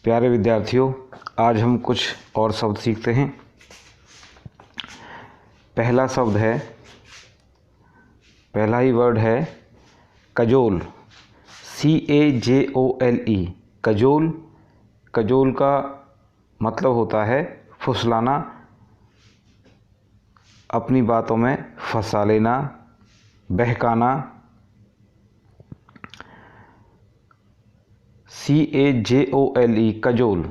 प्यारे विद्यार्थियों, आज हम कुछ और शब्द सीखते हैं। पहला शब्द है, पहला ही वर्ड है कजोल। CAJOLE, cajole. कजोल का मतलब होता है फुसलाना, अपनी बातों में फंसा लेना, बहकाना। CAJOLE, cajole.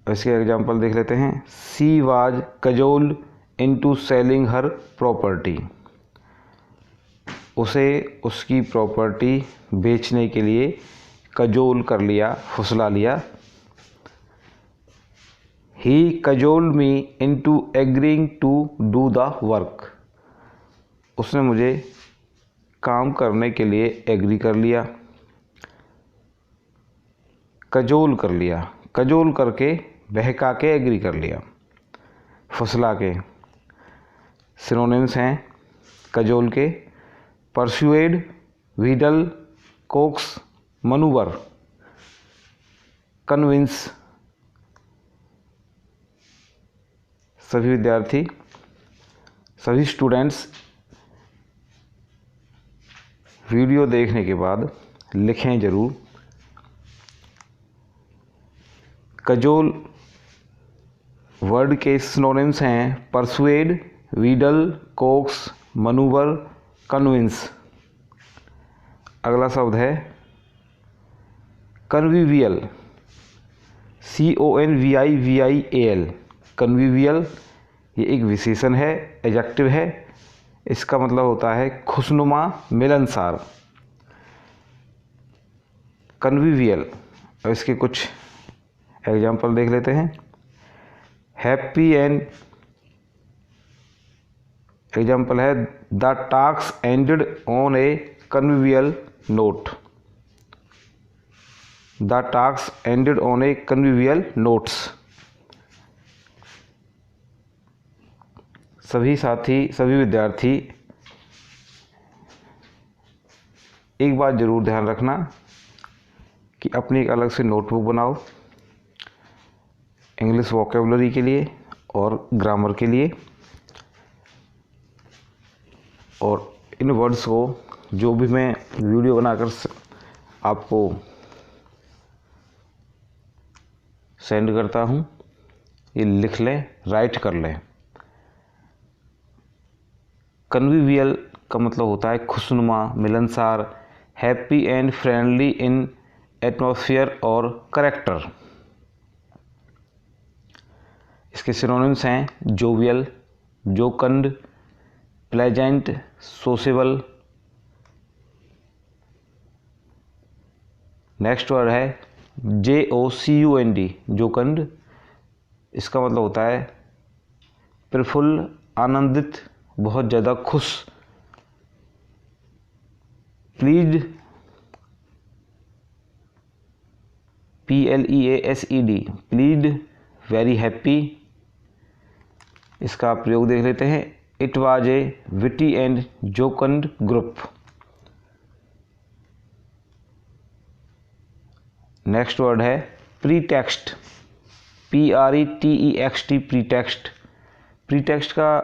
इसके एग्जाम्पल देख लेते हैं। She was cajoled into selling her property. उसे उसकी प्रॉपर्टी बेचने के लिए कजोल कर लिया, फुसला लिया। He cajoled me into agreeing to do the work. उसने मुझे काम करने के लिए एग्री कर लिया, कजोल कर लिया। कजोल करके, बहका के एग्री कर लिया, फुसला के। सिनोनिम्स हैं कजोल के: परसुएड, व्हीडल, कोक्स, मनूवर, कन्विंस। सभी विद्यार्थी, सभी स्टूडेंट्स वीडियो देखने के बाद लिखें ज़रूर। कजोल वर्ड के सिनोनिम्स हैं परसुएड, व्हीडल, कोक्स, मनूवर, कन्विंस। अगला शब्द है कन्विवियल। CONVIVIAL, कन्विवियल। ये एक विशेषण है, एडजेक्टिव है। इसका मतलब होता है खुशनुमा, मिलनसार। कन्विवियल। और इसके कुछ एग्जाम्पल देख लेते हैं। हैप्पी एंड एग्जाम्पल है the talks ended on a convivial note. The talks ended on a convivial notes. सभी साथी, सभी विद्यार्थी एक बात ज़रूर ध्यान रखना कि अपनी एक अलग से नोटबुक बनाओ इंग्लिश वोकेबलरी के लिए और ग्रामर के लिए। और इन वर्ड्स को जो भी मैं वीडियो बनाकर आपको सेंड करता हूँ, ये लिख लें, राइट कर लें। कन्विवियल का मतलब होता है खुशनुमा, मिलनसार, happy and friendly in atmosphere और कैरेक्टर। इसके सिनोनिम्स हैं jovial, जोकंड, pleasant, sociable. Next word है JOCUND, जोकंड। इसका मतलब होता है प्रफुल्ल, आनंदित, बहुत ज़्यादा खुश। Pleased, PLEASED, pleased, very happy. इसका प्रयोग देख लेते हैं। It was a witty and जोकंड group. Next word है प्रीटेक्स्ट, PRETEXT, प्रीटेक्स्ट। प्रीटेक्स्ट का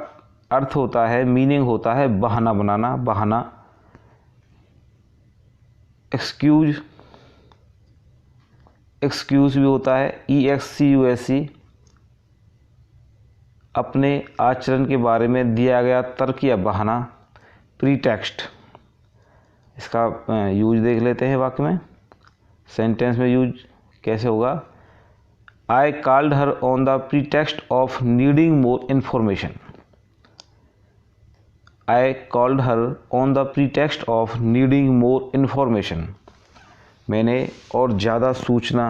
अर्थ होता है, मीनिंग होता है बहाना बनाना, बहाना। एक्सक्यूज, एक्सक्यूज भी होता है EXCUSE, अपने आचरण के बारे में दिया गया तर्क या बहाना, प्रीटेक्स्ट। इसका यूज देख लेते हैं वाक्य में, सेंटेंस में यूज कैसे होगा। I called her on the pretext of needing more information. I called her on the pretext of needing more information. मैंने और ज़्यादा सूचना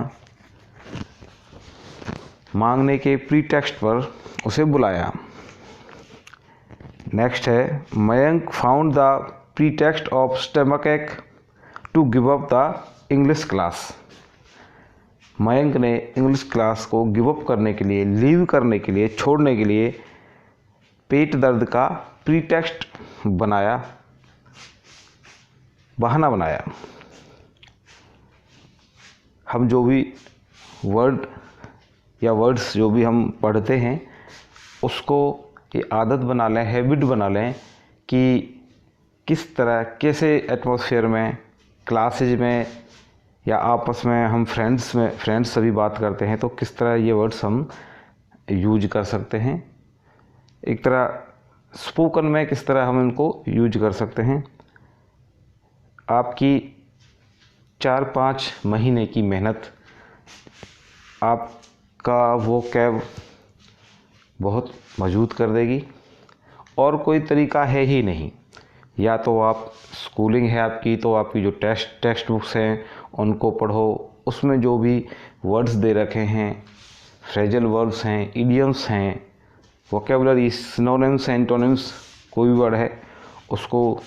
मांगने के प्रीटेक्स्ट पर उसे बुलाया। नेक्स्ट है Mayank found the pretext of stomach ache to give up the English class. Mayank ने इंग्लिश क्लास को गिव अप करने के लिए, लीव करने के लिए, छोड़ने के लिए पेट दर्द का प्रीटेक्स्ट बनाया, बहाना बनाया। हम जो भी वर्ड या वर्ड्स जो भी हम पढ़ते हैं उसको ये आदत बना लें, हैबिट बना लें कि किस तरह, कैसे एटमॉस्फेयर में, क्लासेज में या आपस में हम फ्रेंड्स सभी बात करते हैं तो किस तरह ये वर्ड्स हम यूज कर सकते हैं। एक तरह स्पोकन में किस तरह हम इनको यूज कर सकते हैं। आपकी 4-5 महीने की मेहनत आपका वो कैब बहुत मजबूत कर देगी और कोई तरीका है ही नहीं। या तो आप स्कूलिंग है आपकी तो आपकी जो टेक्स्ट बुक्स हैं उनको पढ़ो, उसमें जो भी वर्ड्स दे रखे हैं, फ्रेजल वर्ड्स हैं, इडियम्स हैं, वोकेबलरी, सिनोनिम्स, एंटोनिम्स, कोई भी वर्ड है उसको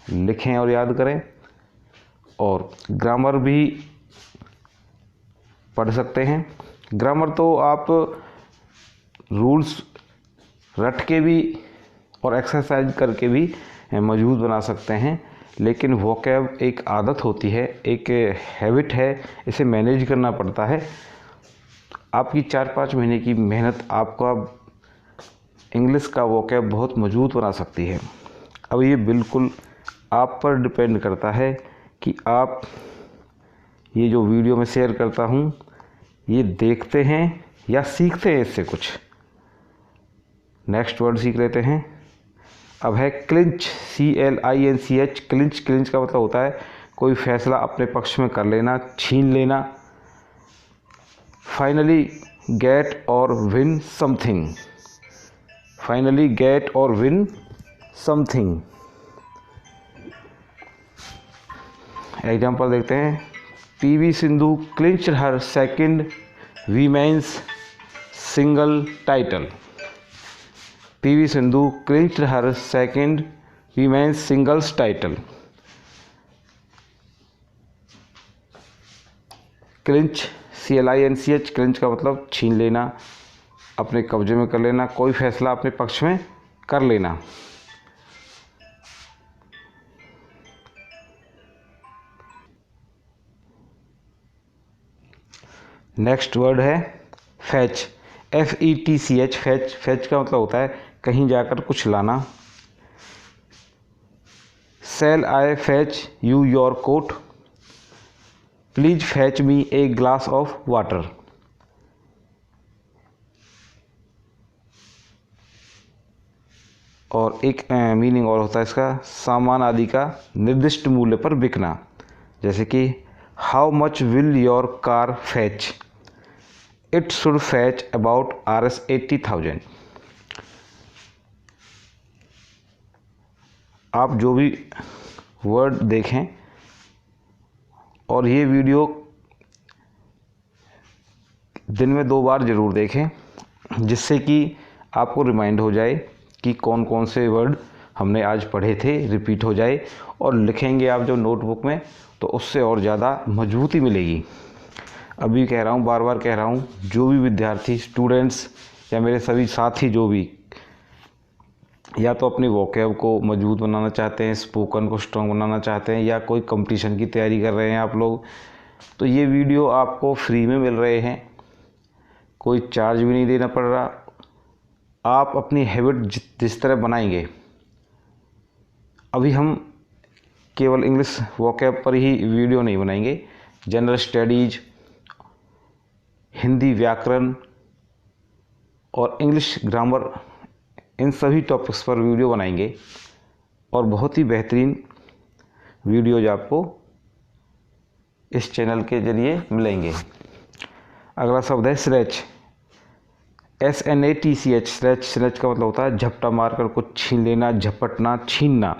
लिखें और याद करें। और ग्रामर भी पढ़ सकते हैं। ग्रामर तो आप रूल्स रट के भी और एक्सरसाइज करके भी मजबूत बना सकते हैं, लेकिन वोकैब एक आदत होती है, एक हैबिट है, इसे मैनेज करना पड़ता है। आपकी 4-5 महीने की मेहनत आपका इंग्लिश का वोकैब बहुत मजबूत बना सकती है। अब ये बिल्कुल आप पर डिपेंड करता है कि आप ये जो वीडियो मैं शेयर करता हूँ ये देखते हैं या सीखते हैं इससे कुछ। नेक्स्ट वर्ड सीख लेते हैं। अब है क्लिंच, CLINCH। क्लिंच का मतलब होता है कोई फैसला अपने पक्ष में कर लेना, छीन लेना। Finally get or win something. Finally get or win something. Example देखते हैं। PV Sindhu clinched her second women's single title. PV Sindhu clinched her second women's singles title. Clinch, CLINCH। Clinch का मतलब छीन लेना, अपने कब्जे में कर लेना, कोई फैसला अपने पक्ष में कर लेना। नेक्स्ट वर्ड है फैच, FETCH। फैच का मतलब होता है कहीं जाकर कुछ लाना। Shall I fetch you your coat? Please fetch me a glass of water. और एक मीनिंग और होता है इसका, सामान आदि का निर्दिष्ट मूल्य पर बिकना। जैसे कि how much will your car fetch? It should fetch about Rs 80,000। आप जो भी वर्ड देखें और ये वीडियो दिन में 2 बार ज़रूर देखें, जिससे कि आपको रिमाइंड हो जाए कि कौन कौन से वर्ड हमने आज पढ़े थे, रिपीट हो जाए। और लिखेंगे आप जो नोटबुक में तो उससे और ज़्यादा मजबूती मिलेगी। अभी कह रहा हूँ, बार बार कह रहा हूँ, जो भी विद्यार्थी, स्टूडेंट्स या मेरे सभी साथी जो भी या तो अपनी वोकैब को मजबूत बनाना चाहते हैं, स्पोकन को स्ट्रॉन्ग बनाना चाहते हैं, या कोई कंपटीशन की तैयारी कर रहे हैं आप लोग, तो ये वीडियो आपको फ्री में मिल रहे हैं, कोई चार्ज भी नहीं देना पड़ रहा। आप अपनी हैबिट जिस तरह बनाएंगे, अभी हम केवल इंग्लिश वोकैब पर ही वीडियो नहीं बनाएंगे, जनरल स्टडीज, हिंदी व्याकरण और इंग्लिश ग्रामर, इन सभी टॉपिक्स पर वीडियो बनाएंगे और बहुत ही बेहतरीन वीडियोज आपको इस चैनल के जरिए मिलेंगे। अगला शब्द है स्नैच, SNATCH। स्नैच का मतलब होता है झपटा मारकर कुछ छीन लेना, झपटना, छीनना।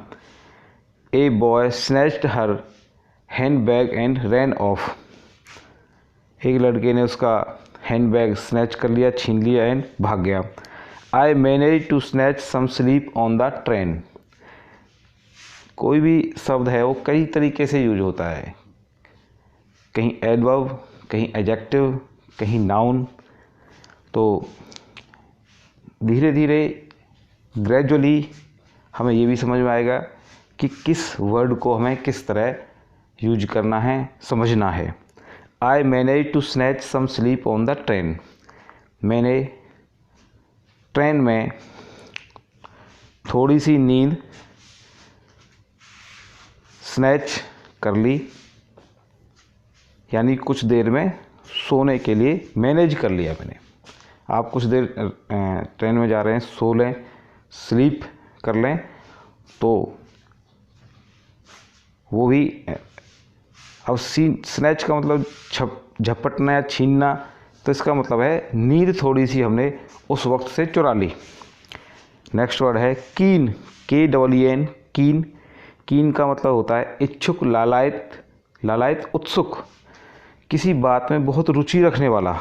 A boy snatched her hand bag and ran off. एक लड़के ने उसका हैंड बैग स्नैच कर लिया, छीन लिया एंड भाग गया। I manage to snatch some sleep on the train. कोई भी शब्द है वो कई तरीके से यूज होता है, कहीं एडवर्ब, कहीं एडजेक्टिव, कहीं नाउन। तो धीरे धीरे ग्रेजुअली हमें ये भी समझ में आएगा कि किस वर्ड को हमें किस तरह यूज करना है, समझना है। I manage to snatch some sleep on the train. मैंने ट्रेन में थोड़ी सी नींद स्नैच कर ली, यानी कुछ देर में सोने के लिए मैनेज कर लिया मैंने। आप कुछ देर ट्रेन में जा रहे हैं, सो लें, स्लीप कर लें, तो वो भी अब स्नैच का मतलब झपटना या छीनना, तो इसका मतलब है नींद थोड़ी सी हमने उस वक्त से चुरा ली। नेक्स्ट वर्ड है कीन, KEEN, कीन। कीन का मतलब होता है इच्छुक, लालायित, उत्सुक, किसी बात में बहुत रुचि रखने वाला।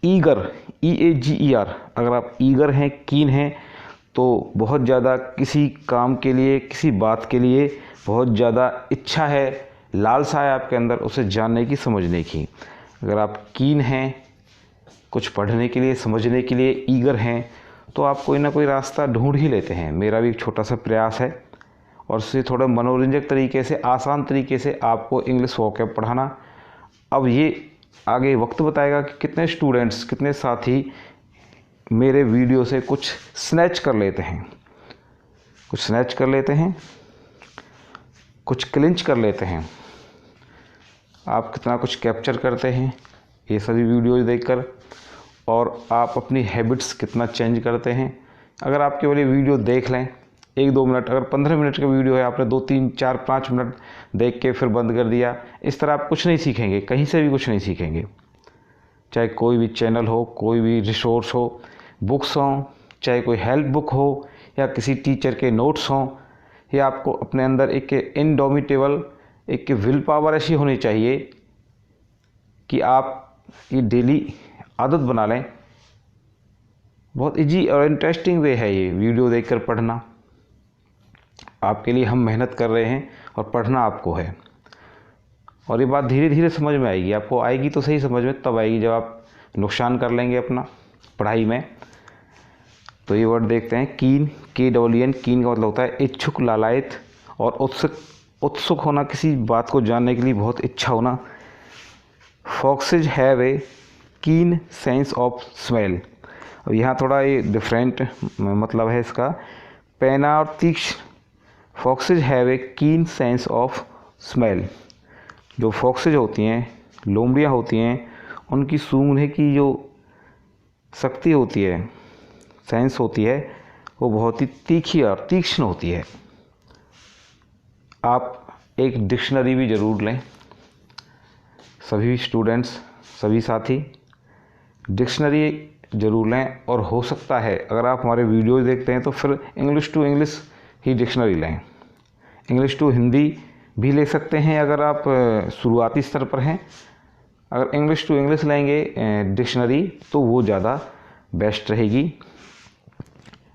ईगर, EAGER, अगर आप ईगर हैं, कीन हैं, तो बहुत ज़्यादा किसी काम के लिए, किसी बात के लिए बहुत ज़्यादा इच्छा है, लालसा है आपके अंदर उसे जानने की, समझने की। अगर आप कीन हैं कुछ पढ़ने के लिए, समझने के लिए, ईगर हैं, तो आप कोई ना कोई रास्ता ढूंढ ही लेते हैं। मेरा भी एक छोटा सा प्रयास है और उससे थोड़ा मनोरंजक तरीके से, आसान तरीके से आपको इंग्लिश वोकैब पढ़ाना। अब ये आगे वक्त बताएगा कि कितने स्टूडेंट्स, कितने साथी मेरे वीडियो से कुछ स्नैच कर लेते हैं, कुछ क्लिंच कर लेते हैं। आप कितना कुछ कैप्चर करते हैं ये सभी वीडियोज़ देखकर, और आप अपनी हैबिट्स कितना चेंज करते हैं। अगर आप केवल ये वीडियो देख लें 1-2 मिनट, अगर 15 मिनट का वीडियो है, आपने 2, 3, 4, 5 मिनट देख के फिर बंद कर दिया, इस तरह आप कुछ नहीं सीखेंगे, कहीं से भी कुछ नहीं सीखेंगे। चाहे कोई भी चैनल हो, कोई भी रिसोर्स हो, बुक्स हों, चाहे कोई हेल्प बुक हो, या किसी टीचर के नोट्स हों, या आपको अपने अंदर एक इनडोमिटेबल, एक विल पावर ऐसी होनी चाहिए कि आप ये डेली आदत बना लें। बहुत इजी और इंटरेस्टिंग वे है ये वीडियो देखकर पढ़ना। आपके लिए हम मेहनत कर रहे हैं और पढ़ना आपको है, और ये बात धीरे धीरे समझ में आएगी। आपको आएगी तो सही समझ में तब आएगी जब आप नुकसान कर लेंगे अपना पढ़ाई में। तो ये वर्ड देखते हैं कीन, KEEN। कीन का मतलब होता है इच्छुक, लालायित और उत्सुक होना, किसी बात को जानने के लिए बहुत इच्छा होना। फॉक्सेज हैव ए कीन सेंस ऑफ स्मेल। अब यहाँ थोड़ा ये डिफरेंट मतलब है इसका, पैना और तीक्ष्ण। फॉक्सेज हैव ए कीन सेंस ऑफ स्मेल। जो फॉक्सेज होती हैं, लोमड़ियाँ होती हैं, उनकी सूंघने की जो शक्ति होती है, सेंस होती है, वो बहुत ही तीखी और तीक्ष्ण होती है। आप एक डिक्शनरी भी ज़रूर लें, सभी स्टूडेंट्स, सभी साथी डिक्शनरी ज़रूर लें। और हो सकता है अगर आप हमारे वीडियोज़ देखते हैं तो फिर इंग्लिश टू इंग्लिश ही डिक्शनरी लें। इंग्लिश टू हिंदी भी ले सकते हैं अगर आप शुरुआती स्तर पर हैं। अगर इंग्लिश टू इंग्लिश लेंगे डिक्शनरी तो वो ज़्यादा बेस्ट रहेगी।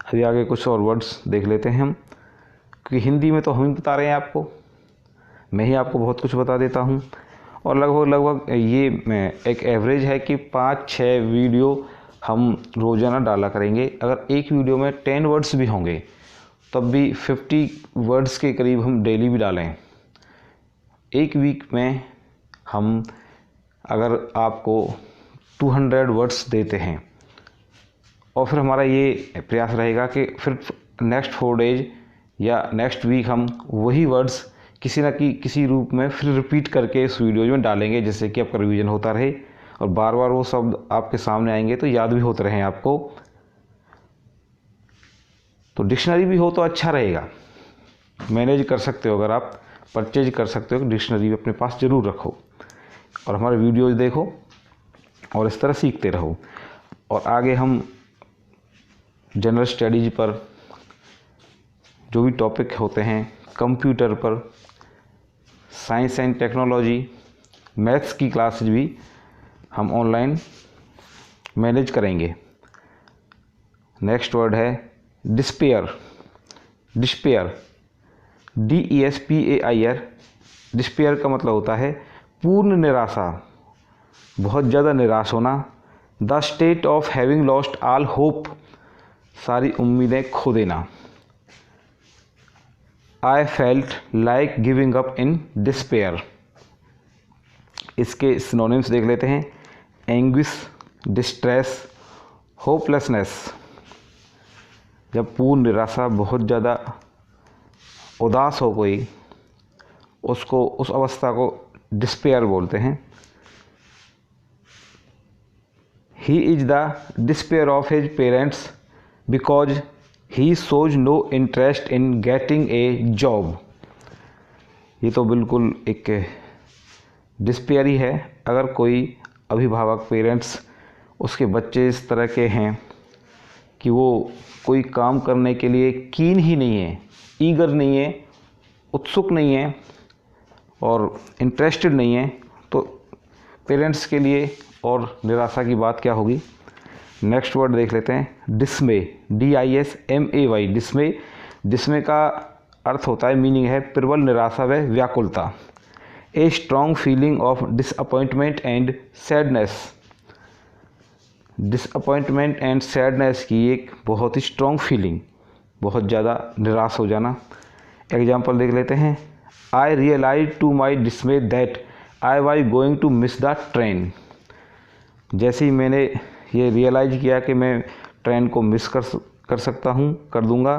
अभी आगे कुछ और वर्ड्स देख लेते हैं हम, क्योंकि हिंदी में तो हम ही बता रहे हैं आपको, मैं ही आपको बहुत कुछ बता देता हूँ। और लगभग ये एक एवरेज है कि 5-6 वीडियो हम रोज़ाना डाला करेंगे। अगर एक वीडियो में 10 वर्ड्स भी होंगे तब भी 50 वर्ड्स के करीब हम डेली भी डालें। एक वीक में हम अगर आपको 200 वर्ड्स देते हैं, और फिर हमारा ये प्रयास रहेगा कि फिर नेक्स्ट 4 डेज या नेक्स्ट वीक हम वही वर्ड्स किसी न किसी रूप में फिर रिपीट करके इस वीडियो में डालेंगे, जिससे कि आपका रिवीजन होता रहे और बार बार वो शब्द आपके सामने आएंगे तो याद भी होते रहें आपको। तो डिक्शनरी भी हो तो अच्छा रहेगा, मैनेज कर सकते हो, अगर आप परचेज कर सकते हो डिक्शनरी भी अपने पास ज़रूर रखो और हमारे वीडियोज़ देखो और इस तरह सीखते रहो। और आगे हम जनरल स्टडीज पर जो भी टॉपिक होते हैं, कंप्यूटर पर, साइंस एंड टेक्नोलॉजी, मैथ्स की क्लासेज भी हम ऑनलाइन मैनेज करेंगे। नेक्स्ट वर्ड है डिस्पेयर। DESPAIR। डिस्पेयर का मतलब होता है पूर्ण निराशा, बहुत ज़्यादा निराश होना। The state of having lost all hope, सारी उम्मीदें खो देना। I felt like giving up in despair। इसके सिनोनिम्स देख लेते हैं। Anguish, distress, hopelessness. जब पूर्ण निराशा, बहुत ज़्यादा उदास हो कोई, उसको, उस अवस्था को डिस्पेयर बोलते हैं। He is the despair of his parents because he shows no interest in getting a job. ये तो बिल्कुल एक डिस्पेयर ही है। अगर कोई अभिभावक, पेरेंट्स, उसके बच्चे इस तरह के हैं कि वो कोई काम करने के लिए कीन ही नहीं है, ईगर नहीं है, उत्सुक नहीं है और इंटरेस्टेड नहीं है, तो पेरेंट्स के लिए और निराशा की बात क्या होगी। नेक्स्ट वर्ड देख लेते हैं, डिसमे, DISMAY। डिसमे का अर्थ होता है, मीनिंग है प्रबल निराशा व व्याकुलता। A strong feeling of disappointment and sadness. Disappointment and sadness की एक बहुत ही स्ट्रॉन्ग फीलिंग, बहुत ज़्यादा निराश हो जाना। एग्जाम्पल देख लेते हैं। I realise to my dismay that I was going to miss the train. जैसे ही मैंने ये रियलाइज किया कि मैं ट्रेन को मिस कर सकता हूँ, कर दूँगा,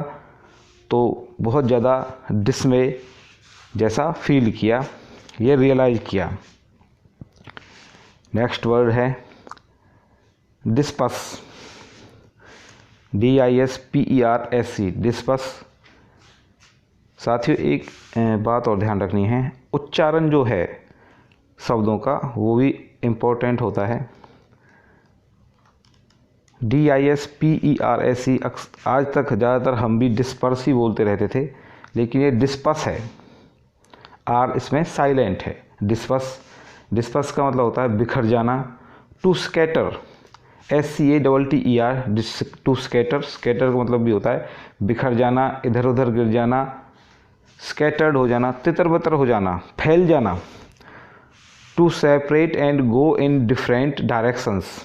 तो बहुत ज़्यादा डिसमे जैसा फील किया, ये रियलाइज किया। नेक्स्ट वर्ड है डिस्पस, DISPERS। डिस्पस। साथियों, एक बात और ध्यान रखनी है, उच्चारण जो है शब्दों का वो भी इम्पोर्टेंट होता है। DISPERS। आज तक ज़्यादातर हम भी डिस्पर्स ही बोलते रहते थे, लेकिन ये डिस्पस है। आर इसमें साइलेंट है। डिस्पस। डिस्पस का मतलब होता है बिखर जाना। To scatter, SCATTER। To scatter, scatter का मतलब भी होता है बिखर जाना, इधर उधर गिर जाना, स्कैटर्ड हो जाना, तितर बितर हो जाना, फैल जाना। To separate and go in different directions.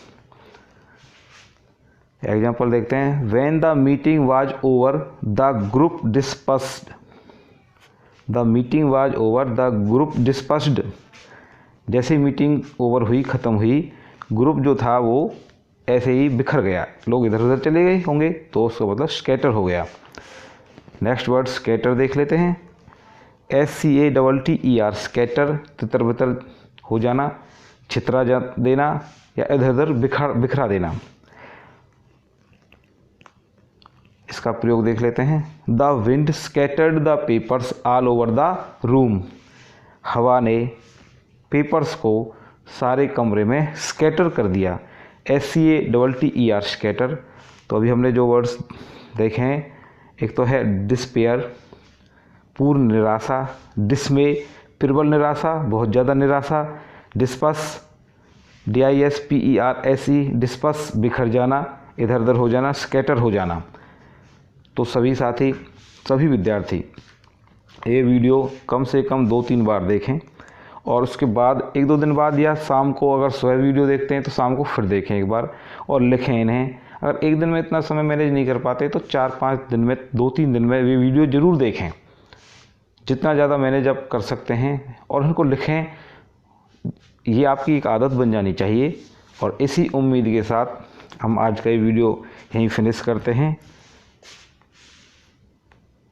Example देखते हैं। When the meeting was over the group dispersed. The meeting was over the group dispersed. जैसे ही मीटिंग ओवर हुई, ख़त्म हुई, ग्रुप जो था वो ऐसे ही बिखर गया, लोग इधर उधर चले गए होंगे, तो उसका मतलब स्कैटर हो गया। नेक्स्ट वर्ड स्कैटर देख लेते हैं। SCATTER। स्कैटर, तितर बितर हो जाना, छितरा देना या इधर उधर बिखरा देना। इसका प्रयोग देख लेते हैं। The wind scattered the papers all over the room. हवा ने पेपर्स को सारे कमरे में स्कैटर कर दिया। SCATTER, scatter. तो अभी हमने जो वर्ड्स देखे हैं, एक तो है डिस्पेयर, पूर्ण निराशा, डिसमे, प्रबल निराशा, बहुत ज़्यादा निराशा, डिस्पर्स, DISPERS, डिस्पर्स, बिखर जाना, इधर उधर हो जाना, स्कैटर हो जाना। तो सभी साथी, सभी विद्यार्थी ये वीडियो कम से कम 2-3 बार देखें और उसके बाद 1-2 दिन बाद या शाम को, अगर सुबह वीडियो देखते हैं तो शाम को फिर देखें एक बार और लिखें इन्हें। अगर एक दिन में इतना समय मैनेज नहीं कर पाते तो 4-5 दिन में, 2-3 दिन में ये वीडियो ज़रूर देखें, जितना ज़्यादा मैनेज आप कर सकते हैं, और उनको लिखें। ये आपकी एक आदत बन जानी चाहिए। और इसी उम्मीद के साथ हम आज का ये वीडियो यहीं फिनिश करते हैं।